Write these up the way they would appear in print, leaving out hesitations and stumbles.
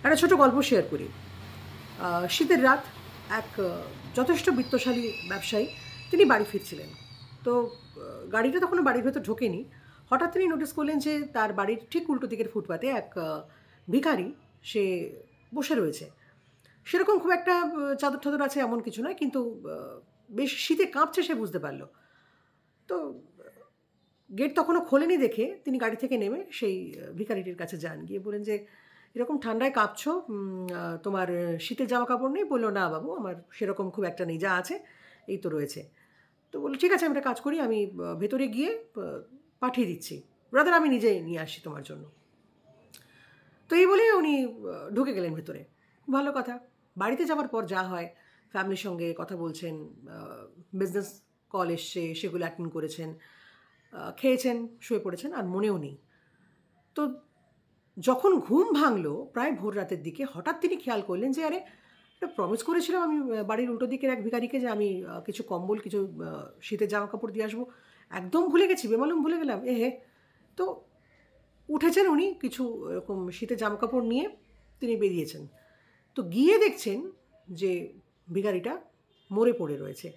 একটা ছোট গল্প শেয়ার করি। শীতের রাত, এক যথেষ্ট বিত্তশালী ব্যবসায়ী তিনি বাড়ি ফিরছিলেন। তো গাড়িটা তখনও বাড়ির ভেতর ঢোকেনি। হঠাৎ তিনি নোটিস করলেন যে তার বাড়ির ঠিক উল্টো দিকের ফুটপাতে এক ভিখারি, সে বসে রয়েছে। সেরকম খুব একটা চাদর টাদর আছে এমন কিছু নয়, কিন্তু বেশ শীতে কাঁপছে সে বুঝতে পারল। তো গেট তখনও খোলেনি দেখে তিনি গাড়ি থেকে নেমে সেই ভিখারিটির কাছে যান, গিয়ে বলেন যে এরকম ঠান্ডায় কাঁপছো, তোমার শীতের জামা কাপড় নেই? বললো না বাবু, আমার সেরকম খুব একটা নেই, যা আছে এই তো রয়েছে। তো বললো ঠিক আছে, আমি একটা কাজ করি, আমি ভেতরে গিয়ে পাঠিয়ে দিচ্ছি, ব্রাদার আমি নিজেই নিয়ে আসি তোমার জন্য। তো এই বলে উনি ঢুকে গেলেন ভেতরে। ভালো কথা। বাড়িতে যাওয়ার পর যা হয়, ফ্যামিলির সঙ্গে কথা বলছেন, বিজনেস কল এসছে সেগুলো অ্যাটেন্ড করেছেন, খেয়েছেন, শুয়ে পড়েছেন, আর মনেও নেই। তো যখন ঘুম ভাঙলো প্রায় ভোর রাতের দিকে, হঠাৎ তিনি খেয়াল করলেন যে আরে, একটা প্রমিস করেছিলাম আমি বাড়ির উল্টো দিকের এক ভিখারিকে যে আমি কিছু কম্বল, কিছু শীতের জামা কাপড় দিয়ে আসবো, একদম ভুলে গেছি, বেমালুম ভুলে গেলাম, হে। তো উঠেছেন উনি, কিছু এরকম শীতের জামা কাপড় নিয়ে তিনি বেরিয়েছেন। তো গিয়ে দেখছেন যে ভিখারিটা মরে পড়ে রয়েছে।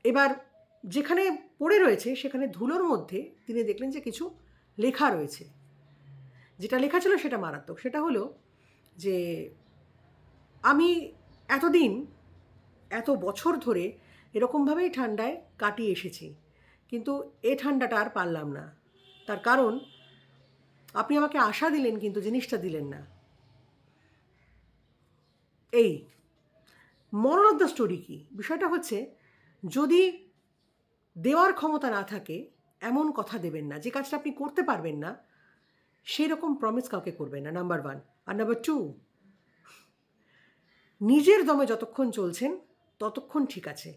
এবার যেখানে পড়ে রয়েছে সেখানে ধুলোর মধ্যে তিনি দেখলেন যে কিছু লেখা রয়েছে। যেটা লেখা ছিল সেটা মারাত্মক। সেটা হলো যে আমি এতদিন, এত বছর ধরে এরকমভাবেই ঠান্ডায় কাটিয়ে এসেছি, কিন্তু এ ঠান্ডাটা আর পারলাম না। তার কারণ আপনি আমাকে আশা দিলেন কিন্তু জিনিসটা দিলেন না। এই মোরাল অফ দ্য স্টোরি কি? বিষয়টা হচ্ছে, যদি দেওয়ার ক্ষমতা না থাকে এমন কথা দেবেন না, যে কাজটা আপনি করতে পারবেন না সেই রকম প্রমিস কাউকে করবেন না, নাম্বার 1। আর নাম্বার 2, নিজের দমে যতক্ষণ চলছেন ততক্ষণ ঠিক আছে,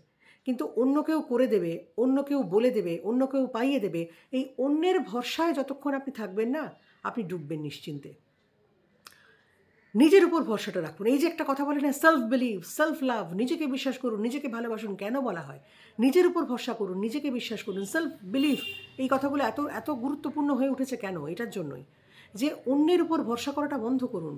কিন্তু অন্য কেউ করে দেবে, অন্য কেউ বলে দেবে, অন্য কেউ পাইয়ে দেবে, এই অন্যের ভরসায় যতক্ষণ আপনি থাকবেন না, আপনি ডুববেন নিশ্চিন্তে। নিজের উপর ভরসাটা রাখুন। এই যে একটা কথা বলে না, সেলফ বিলিভ, সেলফ লাভ, নিজেকে বিশ্বাস করুন, নিজেকে ভালোবাসুন, কেন বলা হয়? নিজের উপর ভরসা করুন, নিজেকে বিশ্বাস করুন, সেলফ বিলিভ। এই কথাগুলো এত এত গুরুত্বপূর্ণ হয়ে উঠেছে কেন? এটার জন্যই যে অন্যের উপর ভরসা করাটা বন্ধ করুন।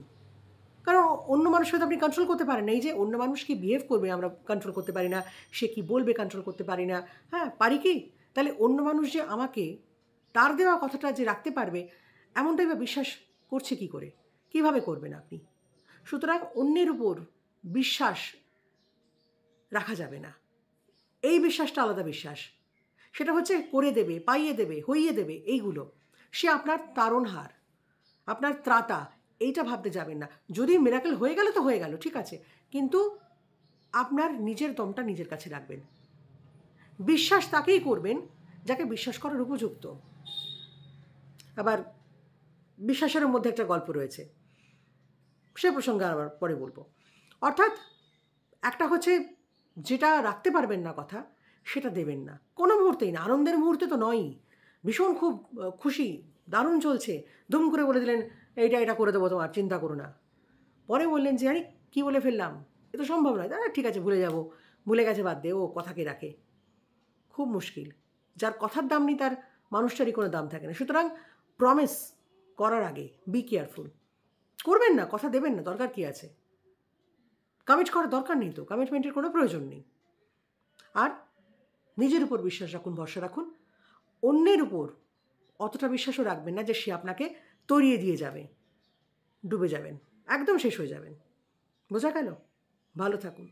কারণ অন্য মানুষকে তো আপনি কন্ট্রোল করতে পারেন না। এই যে অন্য মানুষ কি বিহেভ করবে আমরা কন্ট্রোল করতে পারি না, সে কি বলবে কন্ট্রোল করতে পারি না। হ্যাঁ, পারি কি? তাহলে অন্য মানুষ যে আমাকে তার দেওয়া কথাটা যে রাখতে পারবে, এমনটাই বা বিশ্বাস করছে কি করে? কিভাবে করবেন আপনি? সুতরাং অন্যের উপর বিশ্বাস রাখা যাবে না। এই বিশ্বাসটা আলাদা বিশ্বাস। সেটা হচ্ছে করে দেবে, পাইয়ে দেবে, হইয়ে দেবে, এইগুলো। সে আপনার তারণহার, আপনার ত্রাতা, এইটা ভাবতে যাবেন না। যদি মিরাকেল হয়ে গেল তো হয়ে গেল, ঠিক আছে, কিন্তু আপনার নিজের দমটা নিজের কাছে রাখবেন। বিশ্বাস তাকেই করবেন যাকে বিশ্বাস করার উপযুক্ত। আবার বিশ্বাসের মধ্যে একটা গল্প রয়েছে, সে প্রসঙ্গে আবার পরে বলবো। অর্থাৎ একটা হচ্ছে, যেটা রাখতে পারবেন না কথা, সেটা দেবেন না কোনো মুহূর্তেই না। আনন্দের মুহূর্তে তো নয়ই, ভীষণ খুব খুশি, দারুণ চলছে, দুম করে বলে দিলেন এইটা এটা করে দেবো, তোমার চিন্তা করো না। পরে বললেন যে আরে কী বলে ফেললাম, এ তো সম্ভব নয়। দাদা ঠিক আছে, ভুলে যাব, ভুলে গেছে, বাদ দে, ও কথাকে রাখে। খুব মুশকিল। যার কথার দাম নেই তার মানুষটারই কোনো দাম থাকে না। সুতরাং প্রমিস করার আগে বি কেয়ারফুল। করবেন না, কথা দেবেন না, দরকার কী আছে? কমিট করার দরকার নেই, তো কমিটমেন্টের কোনো প্রয়োজন নেই। আর নিজের উপর বিশ্বাস রাখুন, ভরসা রাখুন। অন্যের উপর অতটা বিশ্বাসও রাখবেন না যে সে আপনাকে তরিয়ে দিয়ে যাবে, ডুবে যাবেন, একদম শেষ হয়ে যাবেন। বোঝা গেল? ভালো থাকুন।